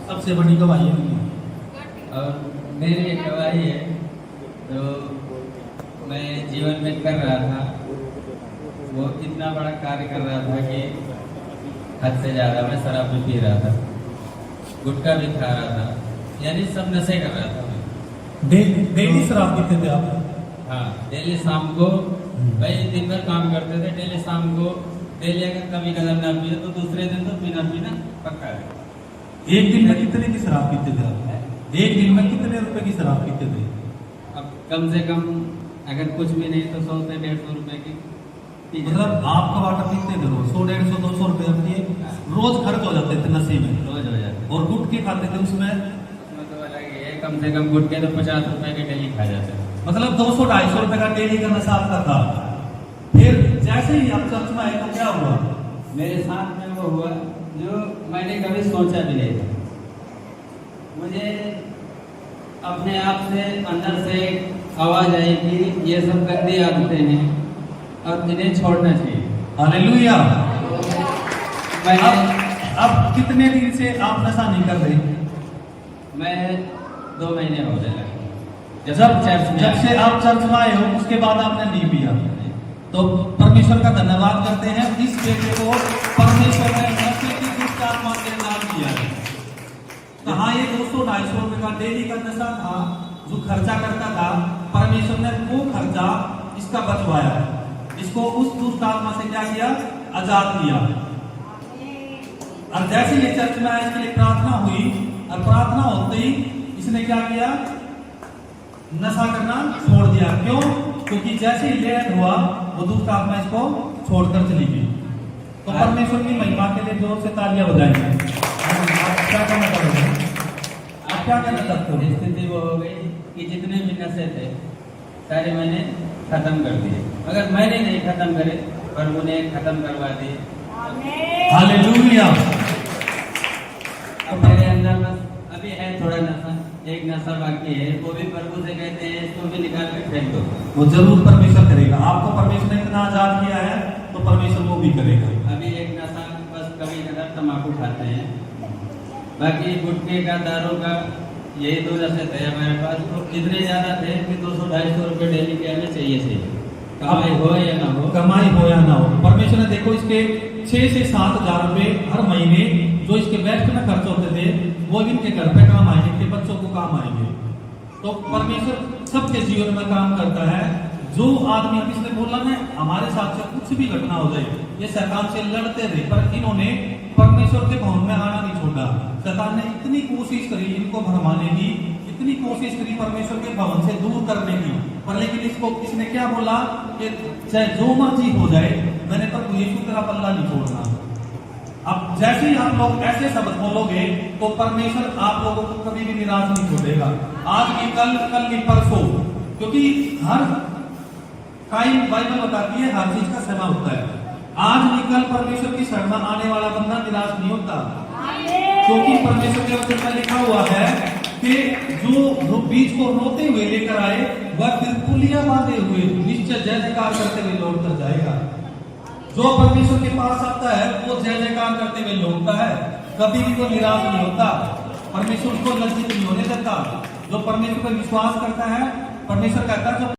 सबसे बड़ी गवाही है उनकी। और मेरी एक गवाही है जो मैं जीवन में कर रहा था, वो इतना बड़ा कार्य कर रहा था कि हद से ज़्यादा मैं शराब भी पी रहा था, गुटखा भी खा रहा था, यानी सब नशे कर रहा था मैं। डेली शराब पीते थे आप? हाँ, डेली शाम को, भाई दिन भर काम करते थे, डेली शाम को, डेली अगर कभी कदम ना पिए तो दूसरे दिन तो पीना पक्का है। एक दिन में कितने की शराब पीते थे आप? एक दिन में कितने रुपए की शराब पीते थे? अब कम से कम अगर कुछ भी नहीं तो 100 से 150 रुपए की। मतलब आप का वाटर पीते थे रोज 100, 150, 200 रुपए अपने रोज खर्च हो जाते थे नशे में? रोज हो जाते। और गुटखे खाते थे उसमें? तो अलग ही है, कम से कम गुटखे तो 50 रुपए के डेली खा जाते हैं। मतलब 200-250 रुपए का डेली का नशा आपका था। फिर जैसे ही आप चर्च में आए तो क्या हुआ? मेरे साथ में वो हुआ जो मैंने कभी सोचा भी नहीं था। मुझे अपने आप से अंदर से आवाज आई कि ये सब गंदी आदतें हैं और इन्हें छोड़ना चाहिए। हालेलुया। मैंने अब कितने दिन से आप नशा नहीं कर रहे? मैं 2 महीने हो गए लगे। जब से आप चर्च में आए हो उसके बाद आपने नहीं पिया, तो परमेश्वर का धन्यवाद करते हैं। इस बेटे को परमेश्वर ने नशे की दुष्ट आत्मा से नाश किया है। कहाँ ये 200-250 रुपए का डेली का नशा था जो खर्चा करता था, परमेश्वर ने वो खर्चा इसका बचवाया है। इसको उस दुष्ट आत्मा से क्या किया? आजाद किया। और जैसे ये चर्च में आया इसके लिए प्रार्थना हुई, और प्रार्थना होते ही इसने क्या किया? नशा करना छोड़ दिया। क्यों? क्योंकि जैसे ही लैंड हुआ वो दुष्ट आत्मा इसको छोड़कर चली गई। तो परमेश्वर की महिमा के लिए जोर से तालियां बजाएंगे। आप क्या कहना चाहते हैं? आप क्या कहना चाहते हो? स्थिति वो हो गई कि जितने भी नशे थे सारे मैंने खत्म कर दिए, मगर मैंने नहीं खत्म करे पर उन्हें खत्म करवा दिए। हालेलुया। अब मेरे अंदर बस अभी है थोड़ा नशा, एक नशा बाकी है, वो भी प्रभु से कहते हैं इसको भी निकाल कर फेंक दो। वो जरूर परमेश्वर करेगा। आपको परमेश्वर ने इतना आजाद किया है तो परमेश्वर वो भी करेगा। अभी एक नशा बस कभी कदार तम्बाकू खाते हैं, बाकी गुटखे का, दारू का, यही 2 नशे थे हमारे पास। तो इतने ज्यादा थे कि 200-250 रुपए डेली के हमें चाहिए। कमाई हो या ना हो, कमाई हो या ना हो, परमेश्वर ने देखो इसके 6 से 7 हजार रुपए हर महीने जो इसके वेस्ट में खर्च होते थे वो इनके घर पे काम आएंगे, इनके बच्चों को काम आएंगे। तो परमेश्वर सबके जीवन में काम करता है। जो आदमी अभी इसने बोला ना हमारे साथ से कुछ भी घटना हो जाए, ये शैतान से लड़ते रहे, पर इन्होंने परमेश्वर के भवन में आना नहीं छोड़ा। शैतान ने इतनी कोशिश करी इनको भरमाने की, इतनी कोशिश करी परमेश्वर के भवन से दूर करने की, पर लेकिन इसने क्या बोला कि चाहे जो मर्जी हो जाए, मैंने प्रभु यीशु तेरा पल्ला नहीं छोड़ना। अब जैसे ही आप लोग ऐसे शब्द बोलोगे तो परमेश्वर आप लोगों को कभी भी निराश नहीं छोड़ेगा। आज की कल, कल की परसों, क्योंकि हर टाइम बाइबल बताती है हर चीज का समय होता है। आज भी कल परमेश्वर की शरण में आने वाला बंदा निराश नहीं होता, क्योंकि परमेश्वर के वचन में लिखा हुआ है कि जो बीज को रोते हुए लेकर आए वह फिर पुलियां बांधे हुए निश्चय जय जयकार करते हुए लौट कर जाएगा। जो परमेश्वर के पास आता है वो जय जयकार करते हुए लौटता है, कभी भी वो निराश नहीं होता। परमेश्वर उसको लज्जित नहीं होने देता। जो परमेश्वर पर विश्वास करता है, परमेश्वर कहता है जो